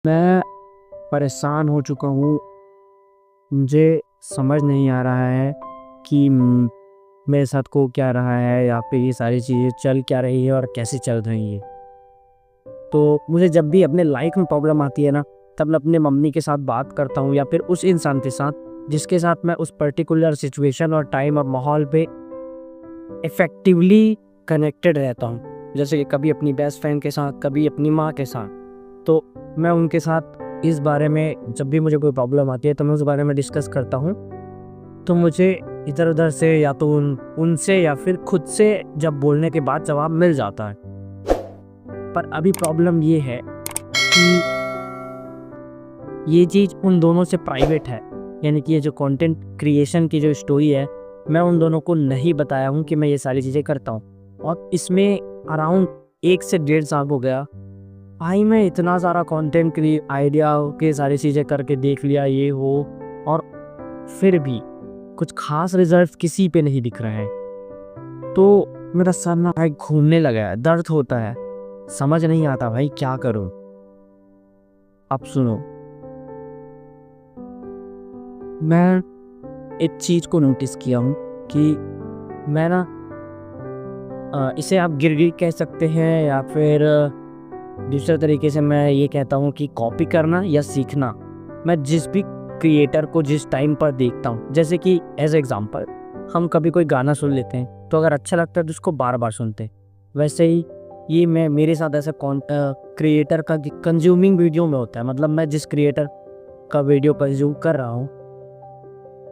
मैं परेशान हो चुका हूँ। मुझे समझ नहीं आ रहा है कि मेरे साथ को क्या रहा है या फिर ये सारी चीज़ें चल क्या रही है और कैसे चल रही है। तो मुझे जब भी अपने लाइफ में प्रॉब्लम आती है ना, तब मैं अपने मम्मी के साथ बात करता हूँ या फिर उस इंसान के साथ जिसके साथ मैं उस पर्टिकुलर सिचुएशन और टाइम और माहौल पे इफ़ेक्टिवली कनेक्टेड रहता हूँ। जैसे कि कभी अपनी बेस्ट फ्रेंड के साथ, कभी अपनी माँ के साथ। तो मैं उनके साथ इस बारे में जब भी मुझे कोई प्रॉब्लम आती है तो मैं उस बारे में डिस्कस करता हूँ। तो मुझे इधर-उधर से या तो उनसे या फिर खुद से जब बोलने के बाद जवाब मिल जाता है। पर अभी प्रॉब्लम ये है कि ये चीज़ उन दोनों से प्राइवेट है। यानी कि ये जो कंटेंट क्रिएशन की जो स्टोरी है, मैं उन दोनों को नहीं बताया हूँ कि मैं ये सारी चीज़ें करता हूँ। और इसमें अराउंड 1 से 1.5 साल हो गया। भाई मैं इतना सारा कंटेंट आइडिया के सारी चीज़ें करके देख लिया ये वो, और फिर भी कुछ खास रिजल्ट किसी पे नहीं दिख रहे हैं। तो मेरा सर ना भाई घूमने लगा है, दर्द होता है, समझ नहीं आता भाई क्या करूं। अब सुनो, मैं एक चीज़ को नोटिस किया हूँ कि मैं ना इसे आप गिरगिट कह सकते हैं या फिर दूसरे तरीके से मैं ये कहता हूँ कि कॉपी करना या सीखना। मैं जिस भी क्रिएटर को जिस टाइम पर देखता हूँ, जैसे कि एज एग्जांपल हम कभी कोई गाना सुन लेते हैं तो अगर अच्छा लगता है तो उसको बार बार सुनते हैं। वैसे ही ये मेरे साथ ऐसा क्रिएटर का कंज्यूमिंग वीडियो में होता है। मतलब मैं जिस क्रिएटर का वीडियो कंज्यूम कर रहा हूँ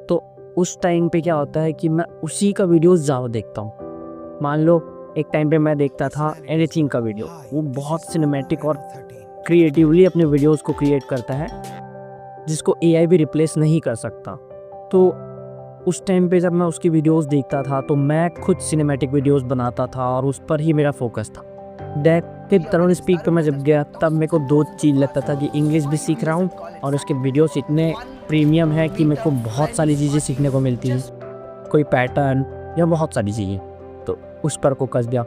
तो उस टाइम पे क्या होता है कि मैं उसी का वीडियो ज़्यादा देखता हूँ। मान लो एक टाइम पे मैं देखता था एनीथिंग का वीडियो, वो बहुत सिनेमैटिक और क्रिएटिवली अपने वीडियोस को क्रिएट करता है जिसको एआई भी रिप्लेस नहीं कर सकता। तो उस टाइम पे जब मैं उसकी वीडियोस देखता था तो मैं खुद सिनेमैटिक वीडियोस बनाता था और उस पर ही मेरा फोकस था। फिर तरुण स्पीक पे मैं जब गया तब मेरे को 2 चीज़ लगता था कि इंग्लिश भी सीख रहा हूँ और उसके वीडियोस इतने प्रीमियम है कि मेरे को बहुत सारी चीज़ें सीखने को मिलती हैं, कोई पैटर्न या बहुत सारी चीज़ें। तो उस पर को कस गया।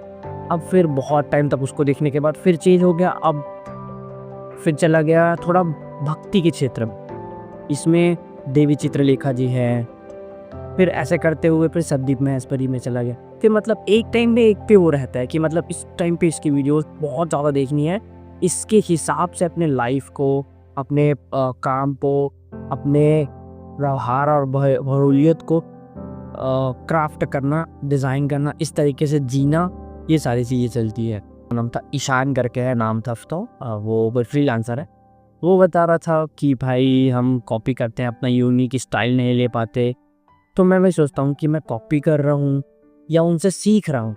अब फिर बहुत टाइम तक उसको देखने के बाद फिर चेंज हो गया। अब फिर चला गया थोड़ा भक्ति के क्षेत्र में। इसमें देवी चित्रलेखा जी हैं। फिर ऐसे करते हुए फिर संदीप महेश्वरी में चला गया। फिर मतलब एक टाइम में एक पे वो रहता है कि मतलब इस टाइम पे इसकी वीडियोस बहुत ज़्यादा देखनी है। इसके हिसाब से अपने लाइफ को, अपने काम को, अपने व्यवहार और भरूलियत को क्राफ्ट करना, डिज़ाइन करना, इस तरीके से जीना, ये सारी चीज़ें चलती है। नाम था ईशान करके है, नाम था उसका। वो फ्रीलांसर है। वो बता रहा था कि भाई हम कॉपी करते हैं, अपना यूनिक स्टाइल नहीं ले पाते। तो मैं वही सोचता हूँ कि मैं कॉपी कर रहा हूँ या उनसे सीख रहा हूँ।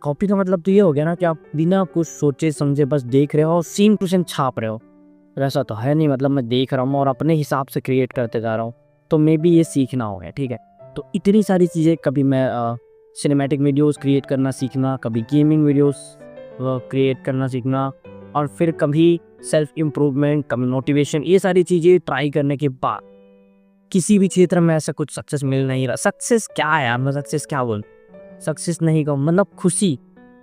कॉपी का मतलब तो ये हो गया ना कि आप बिना कुछ सोचे समझे बस देख रहे हो और सेम टू सेम छाप रहे हो। वैसा तो है नहीं, मतलब मैं देख रहा हूँ और अपने हिसाब से क्रिएट करते जा रहा हूँ। तो मे बी ये सीखना हो गया, ठीक है। तो इतनी सारी चीज़ें, कभी मैं सिनेमैटिक वीडियोस क्रिएट करना सीखना, कभी गेमिंग वीडियोस क्रिएट करना सीखना, और फिर कभी सेल्फ इम्प्रूवमेंट, कभी मोटिवेशन, ये सारी चीज़ें ट्राई करने के बाद किसी भी क्षेत्र में ऐसा कुछ सक्सेस मिल नहीं रहा। सक्सेस क्या है यार, मैं सक्सेस क्या बोलूं, सक्सेस नहीं कहूँ, मतलब खुशी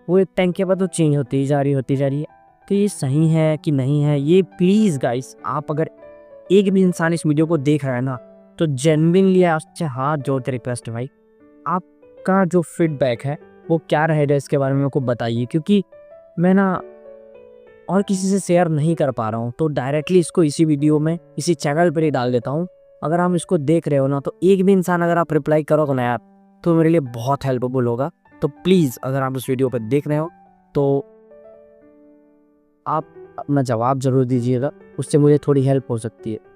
वो एक टाइम के बाद तो चेंज होती जा रही है। तो ये सही है कि नहीं है, ये प्लीज़ गाइस, आप अगर एक भी इंसान इस वीडियो को देख रहा है ना तो जेन्युइनली आपसे हाथ जोड़ के रिक्वेस्ट है भाई, आपका जो फीडबैक है वो क्या रहेगा इसके बारे में मेरे को बताइए। क्योंकि मैं ना और किसी से शेयर नहीं कर पा रहा हूँ, तो डायरेक्टली इसको इसी वीडियो में, इसी चैनल पर ही डाल देता हूँ। अगर आप इसको देख रहे हो ना तो एक भी इंसान अगर आप रिप्लाई करोगे ना यार, तो मेरे लिए बहुत हेल्पफुल होगा। तो प्लीज़ अगर आप इस वीडियो पर देख रहे हो तो आप अपना जवाब ज़रूर दीजिएगा, उससे मुझे थोड़ी हेल्प हो सकती है।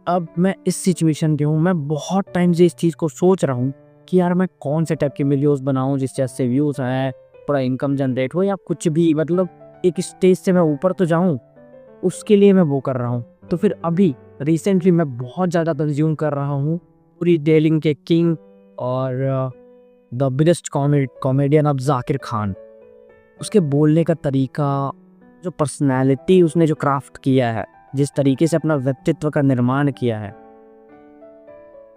अब मैं इस सिचुएशन पे हूँ, मैं बहुत टाइम से इस चीज़ को सोच रहा हूँ कि यार मैं कौन से टाइप के वीडियोस बनाऊँ जिससे अच्छे व्यूज़ आए, थोड़ा इनकम जनरेट हो या कुछ भी, मतलब एक स्टेज से मैं ऊपर तो जाऊँ, उसके लिए मैं वो कर रहा हूँ। तो फिर अभी रिसेंटली मैं बहुत ज़्यादा कंज्यूम कर रहा हूँ पूरी टेलिंग के किंग और the biggest comedian of Zakir Khan. उसके बोलने का तरीका, जो पर्सनैलिटी उसने जो क्राफ्ट किया है, जिस तरीके से अपना व्यक्तित्व का निर्माण किया है,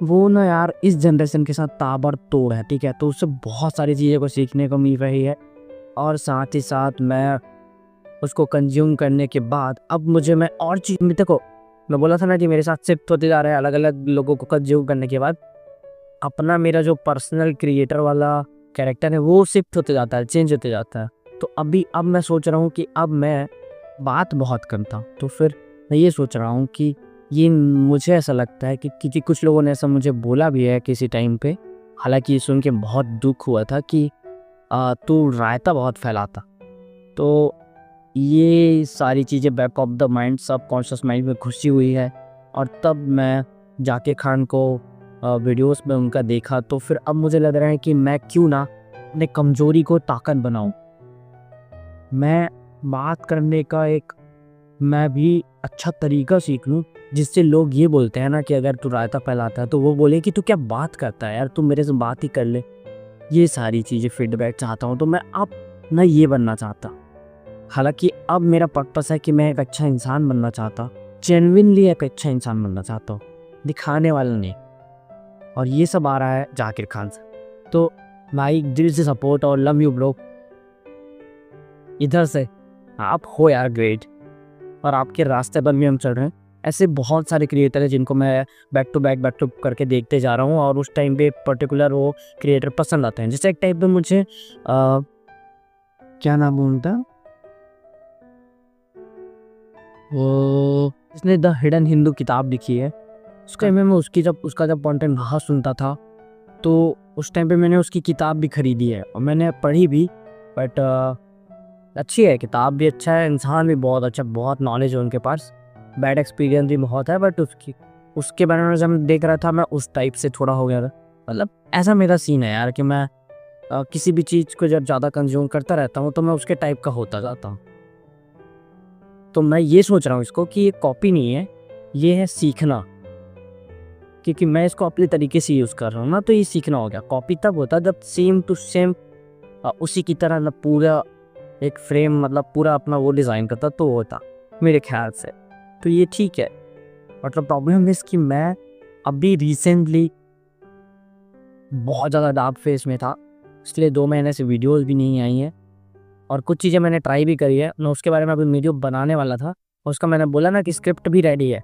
वो ना यार इस जनरेशन के साथ ताबड़तोड़ है, ठीक है। तो उससे बहुत सारी चीज़ों को सीखने को मिल रही है। और साथ ही साथ मैं उसको कंज्यूम करने के बाद अब मुझे मैं और चीज़ में देखो, मैं बोला था ना कि मेरे साथ शिफ्ट होते जा रहा है अलग अलग लोगों को कंज्यूम करने के बाद अपना मेरा जो पर्सनल क्रिएटर वाला कैरेक्टर है वो शिफ्ट होते जाता है, चेंज होते जाता है। तो अब मैं सोच रहा हूँ कि अब मैं बात बहुत करता हूँ, तो फिर मैं ये सोच रहा हूँ कि ये मुझे ऐसा लगता है कि कुछ लोगों ने ऐसा मुझे बोला भी है किसी टाइम पे, हालांकि ये सुन के बहुत दुख हुआ था कि तू रायता बहुत फैलाता। तो ये सारी चीज़ें back of the mind, subconscious mind में घुसी हुई है। और तब मैं जाकिर खान को वीडियोस में उनका देखा, तो फिर अब मुझे लग रहा है कि मैं क्यों ना अपने कमज़ोरी को ताकत बनाऊं। मैं बात करने का एक मैं भी अच्छा तरीका सीख लूं, जिससे लोग ये बोलते हैं ना कि अगर तू रायता फैलाता है तो वो बोले कि तू क्या बात करता है यार, तू मेरे से बात ही कर ले। ये सारी चीज़ें फीडबैक चाहता हूँ, तो मैं अब ना ये बनना चाहता। हालांकि अब मेरा पर्पस है कि मैं एक अच्छा इंसान बनना चाहता, जेन्युइनली एक अच्छा इंसान बनना चाहता हूँ, दिखाने वाला नहीं। और ये सब आ रहा है जाकिर खान से। तो भाई दिल से सपोर्ट और लव यू ब्रो। इधर से आप हो यार ग्रेट, और आपके रास्ते पर भी हम चल रहे हैं। ऐसे बहुत सारे क्रिएटर हैं जिनको मैं बैक टू बैक करके देखते जा रहा हूँ, और उस टाइम पे पर्टिकुलर वो क्रिएटर पसंद आते हैं। जैसे एक टाइप पे मुझे क्या नाम बोलता, वो इसने द हिडन हिंदू किताब लिखी है, उस टाइम में मैं उसका जब कंटेंट वहाँ सुनता था, तो उस टाइम पे मैंने उसकी किताब भी खरीदी है और मैंने पढ़ी भी। बट अच्छी है किताब भी, अच्छा है, इंसान भी बहुत अच्छा, बहुत नॉलेज है उनके पास, बैड एक्सपीरियंस भी बहुत है। बट उसके बारे में जब मैं देख रहा था, मैं उस टाइप से थोड़ा हो गया था। मतलब ऐसा मेरा सीन है यार कि मैं किसी भी चीज़ को जब ज़्यादा कंज्यूम करता रहता हूँ तो मैं उसके टाइप का होता जाता हूँ। तो मैं ये सोच रहा हूँ इसको कि ये कॉपी नहीं है, ये है सीखना, क्योंकि मैं इसको अपने तरीके से यूज़ कर रहा हूँ ना, तो ये सीखना हो गया। कॉपी तब होता जब सेम टू सेम उसी की तरह ना पूरा एक फ्रेम, मतलब पूरा अपना वो डिज़ाइन करता तो होता मेरे ख्याल से। तो ये ठीक है। मतलब प्रॉब्लम इसकी, मैं अभी रिसेंटली बहुत ज़्यादा डार्क फेस में था, इसलिए 2 महीने से वीडियोस भी नहीं आई हैं। और कुछ चीज़ें मैंने ट्राई भी करी है, मैं उसके बारे में अभी वीडियो बनाने वाला था। उसका मैंने बोला ना कि स्क्रिप्ट भी रेडी है,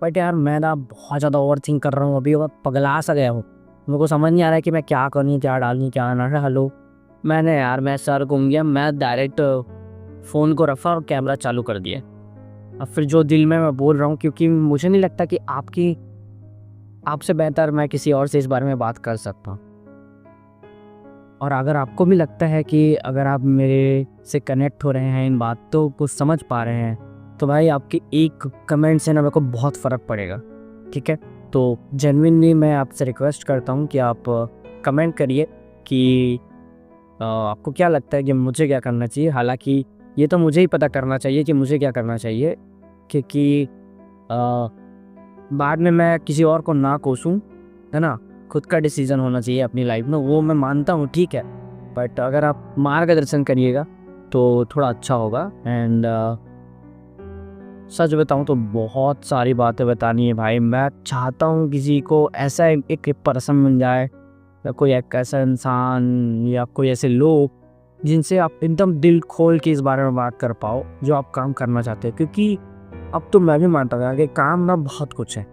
बट यार मैं ना बहुत ज़्यादा ओवर थिंक कर रहा हूँ, अभी मैं पगला सा गया हूँ। मेरे को समझ नहीं आ रहा है कि मैं क्या करूँ, क्या डालूँ, क्या ना। हेलो, मैं सर घूम गया, मैं डायरेक्ट फ़ोन को रखा और कैमरा चालू कर दिया। अब फिर जो दिल में मैं बोल रहा हूँ, क्योंकि मुझे नहीं लगता कि आपसे बेहतर मैं किसी और से इस बारे में बात कर सकता हूँ। और अगर आपको भी लगता है कि अगर आप मेरे से कनेक्ट हो रहे हैं, इन बातों को समझ पा रहे हैं, तो भाई आपकी एक कमेंट से ना मेरे को बहुत फ़र्क पड़ेगा, ठीक है। तो जेन्युइनली मैं आपसे रिक्वेस्ट करता हूँ कि आप कमेंट करिए कि आपको क्या लगता है कि मुझे क्या करना चाहिए। हालांकि ये तो मुझे ही पता करना चाहिए कि मुझे क्या करना चाहिए, क्योंकि बाद में मैं किसी और को ना कोसूं, है ना। खुद का डिसीजन होना चाहिए अपनी लाइफ में, वो मैं मानता हूँ, ठीक है। बट अगर आप मार्गदर्शन करिएगा तो थोड़ा अच्छा होगा। एंड सच बताऊँ तो बहुत सारी बातें बतानी है भाई। मैं चाहता हूँ किसी को ऐसा एक पर्सन मिल जाए, या कोई एक ऐसा इंसान या कोई ऐसे लोग जिनसे आप एकदम दिल खोल के इस बारे में बात कर पाओ जो आप काम करना चाहते हैं। क्योंकि अब तो मैं भी मानता हूँ कि काम ना बहुत कुछ है।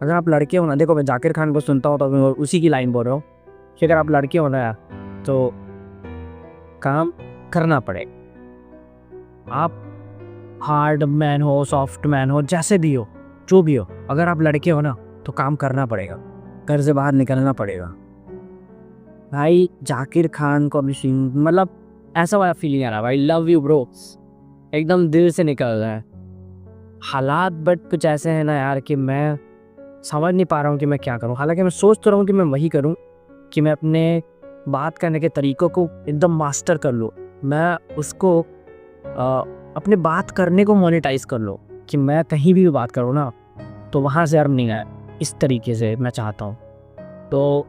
अगर आप लड़के हो ना, देखो मैं जाकिर खान को सुनता हूँ तो मैं उसी की लाइन बोल रहा हूँ कि अगर आप लड़के हो ना यार, तो काम करना पड़ेगा। आप हार्ड मैन हो, सॉफ्ट मैन हो, जैसे भी हो, जो भी हो, अगर आप लड़के हो ना तो काम करना पड़ेगा, घर से बाहर निकलना पड़ेगा। भाई जाकिर खान को अभी मतलब ऐसा वाला फीलिंग आ रहा है भाई, लव यू ब्रो, एकदम दिल से निकल रहा है। हालात बट कुछ ऐसे हैं ना यार कि मैं समझ नहीं पा रहा हूँ कि मैं क्या करूँ। हालांकि मैं सोच तो रहा हूँ कि मैं वही करूँ कि मैं अपने बात करने के तरीक़ों को एकदम मास्टर कर लूँ, मैं उसको अपने बात करने को मोनेटाइज कर लो, कि मैं कहीं भी बात करूँ ना तो वहाँ से अर्निंग आए, इस तरीके से मैं चाहता हूँ। तो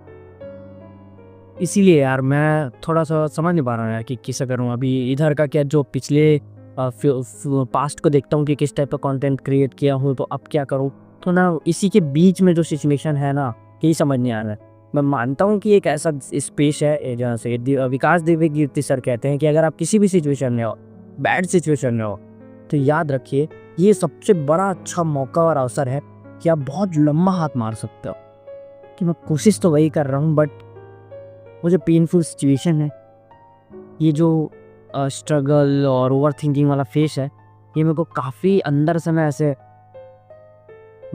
इसीलिए यार मैं थोड़ा सा समझ नहीं पा रहा हूँ यार कि किसे करूँ। अभी इधर का क्या, जो पिछले पास्ट को देखता हूँ कि किस टाइप का कंटेंट क्रिएट किया हूँ, तो अब क्या करूँ। तो ना इसी के बीच में जो सिचुएशन है ना, यही समझ नहीं आ रहा है। मैं मानता हूँ कि एक ऐसा स्पेस है जहाँ से विकास देवी कीर्ति सर कहते हैं कि अगर आप किसी भी सिचुएशन में हो बैड सिचुएशन में हो, तो याद रखिए ये सबसे बड़ा अच्छा मौका और अवसर है कि आप बहुत लंबा हाथ मार सकते हो। कि मैं कोशिश तो वही कर रहा हूँ, बट वो जो पेनफुल सिचुएशन है, ये जो स्ट्रगल और ओवर थिंकिंग वाला फेस है, ये मेरे को काफ़ी अंदर से ना ऐसे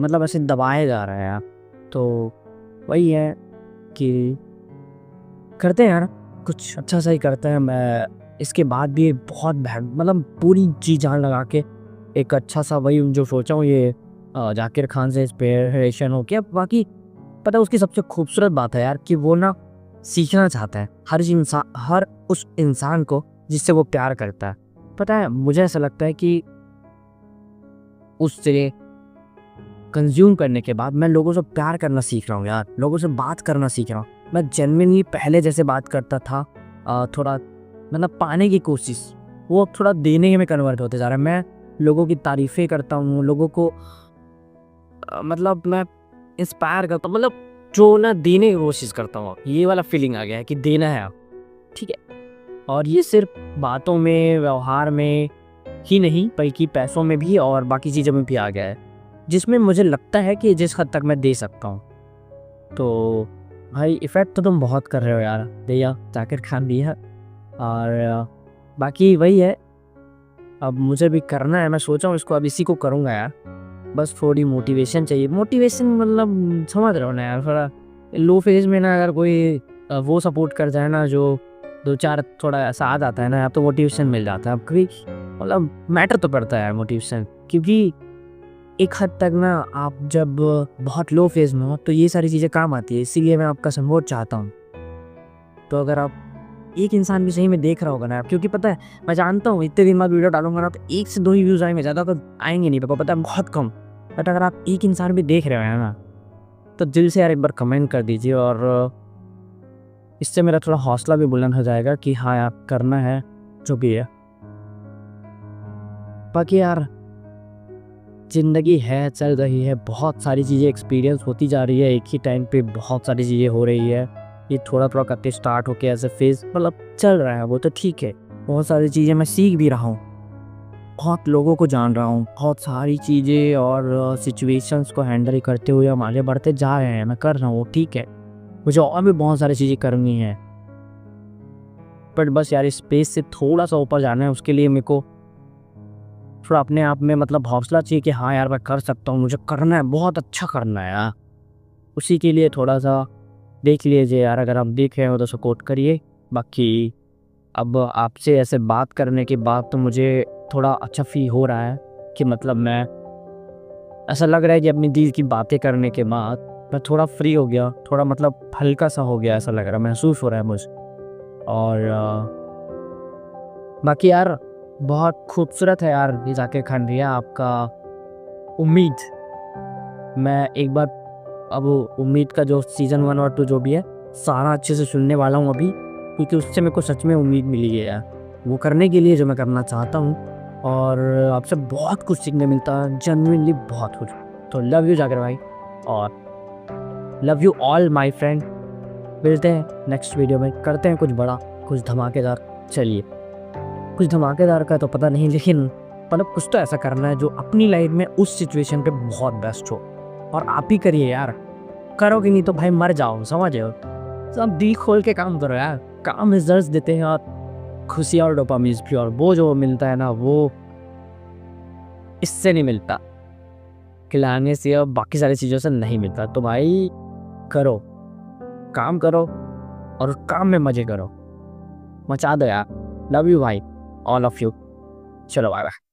मतलब ऐसे दबाए जा रहा है यार। तो वही है कि करते हैं यार, कुछ अच्छा सा ही करते हैं। मैं इसके बाद भी बहुत मतलब पूरी जी जान लगा के एक अच्छा सा वही जो सोचा हूँ, ये जाकिर खान से इंस्पिरेशन हो के। अब बाकी पता है उसकी सबसे खूबसूरत बात है यार कि वो ना सीखना चाहता है हर उस इंसान को जिससे वो प्यार करता है। पता है मुझे ऐसा लगता है कि उससे कंज्यूम करने के बाद मैं लोगों से प्यार करना सीख रहा हूँ यार, लोगों से बात करना सीख रहा हूँ। मैं जेन्युइनली पहले जैसे बात करता था, थोड़ा मतलब पाने की कोशिश, वो अब थोड़ा देने में कन्वर्ट होते जा रहा है। मैं लोगों की तारीफ़ें करता हूँ, लोगों को मतलब मैं इंस्पायर करता हूँ, मतलब जो ना देने की कोशिश करता हूँ। ये वाला फीलिंग आ गया है कि देना है अब, ठीक है। और ये सिर्फ बातों में, व्यवहार में ही नहीं बल्कि पैसों में भी और बाकी चीज़ों में भी आ गया है, जिसमें मुझे लगता है कि जिस हद तक मैं दे सकता हूँ। तो भाई इफ़ेक्ट तो तुम बहुत कर रहे हो यार, भैया जाकिर खान भी है। और बाकी वही है, अब मुझे भी करना है। मैं सोचा हूँ इसको अब इसी को करूँगा यार। बस थोड़ी मोटिवेशन चाहिए। मोटिवेशन मतलब समझ रहे हो ना यार, थोड़ा लो फेज में ना अगर कोई वो सपोर्ट कर जाए ना, जो 2-4 थोड़ा ऐसा आ जाता है ना, अब तो मोटिवेशन मिल जाता है। अब कभी मतलब मैटर तो पड़ता है यार मोटिवेशन, क्योंकि एक हद तक ना आप जब बहुत लो फेज में हो तो ये सारी चीज़ें काम आती है। इसीलिए मैं आपका सपोर्ट चाहता हूँ। तो अगर आप एक इंसान भी सही में देख रहा होगा ना, क्योंकि पता है मैं जानता हूँ इतने दिन बाद वीडियो डालूंगा ना तो 1 से 2 ही व्यूज़ आएंगे, ज़्यादा तो आएंगे नहीं, पता है बहुत कम। बट अगर आप एक इंसान भी देख रहे हो ना, तो दिल से यार एक बार कमेंट कर दीजिए, और इससे मेरा थोड़ा हौसला भी बुलंद हो जाएगा कि हाँ यार करना है जो भी है। बाकी यार ज़िंदगी है, चल रही है, बहुत सारी चीज़ें एक्सपीरियंस होती जा रही है, एक ही टाइम पे बहुत सारी चीज़ें हो रही है। ये थोड़ा करके स्टार्ट होके ऐसे फेज मतलब चल रहा है, वो तो ठीक है। बहुत सारी चीज़ें मैं सीख भी रहा हूँ, बहुत लोगों को जान रहा हूँ, बहुत सारी चीज़ें और सिचुएशंस को हैंडल करते हुए हम आगे बढ़ते जा रहे हैं। मैं कर रहा हूँ, ठीक है। मुझे और भी बहुत सारी चीज़ें करनी है, बट बस यार इस स्पेस से थोड़ा सा ऊपर जाना है। उसके लिए मेरे को थोड़ा अपने आप में मतलब हौसला चाहिए कि हाँ यार मैं कर सकता हूँ, मुझे करना है, बहुत अच्छा करना है यार। उसी के लिए थोड़ा सा देख लीजिए यार, अगर आप देख रहे हो तो सपोर्ट करिए। बाकी अब आपसे ऐसे बात करने के बाद तो मुझे थोड़ा अच्छा फील हो रहा है कि मतलब मैं ऐसा लग रहा है कि अपनी दिल की बातें करने के बाद मैं थोड़ा फ्री हो गया, थोड़ा मतलब हल्का सा हो गया, ऐसा लग रहा है, महसूस हो रहा है मुझे। और बाकी यार बहुत खूबसूरत है यार ये जाकिर खान भैया आपका उम्मीद। मैं एक बार अब उम्मीद का जो सीज़न 1 और 2 जो भी है सारा अच्छे से सुनने वाला हूँ अभी, क्योंकि उससे मेरे को सच में उम्मीद मिली है यार वो करने के लिए जो मैं करना चाहता हूँ। और आपसे बहुत कुछ सीखने मिलता है, जेन्युइनली बहुत कुछ। तो लव यू जाकिर भाई, और love you all my friend. मिलते हैं नेक्स्ट वीडियो में, करते हैं कुछ बड़ा, कुछ धमाकेदार। चलिए, कुछ धमाकेदार का तो पता नहीं, लेकिन मतलब कुछ तो ऐसा करना है जो अपनी लाइफ में उस सिचुएशन पे बहुत बेस्ट हो। और आप ही करिए यार, करोगे नहीं तो भाई मर जाओ, समझ रहे हो। सब दिल खोल के काम करो यार, काम रिजल्ट्स देते हैं, और खुशियाँ और डोपामिन भी, और वो जो मिलता है ना वो इससे नहीं मिलता, खिलाने से और बाकी सारी चीज़ों से नहीं मिलता। तो भाई करो, काम करो और काम में मज़े करो, मचा दो यार। लव यू भाई, ऑल ऑफ यू। चलो बाय बाय।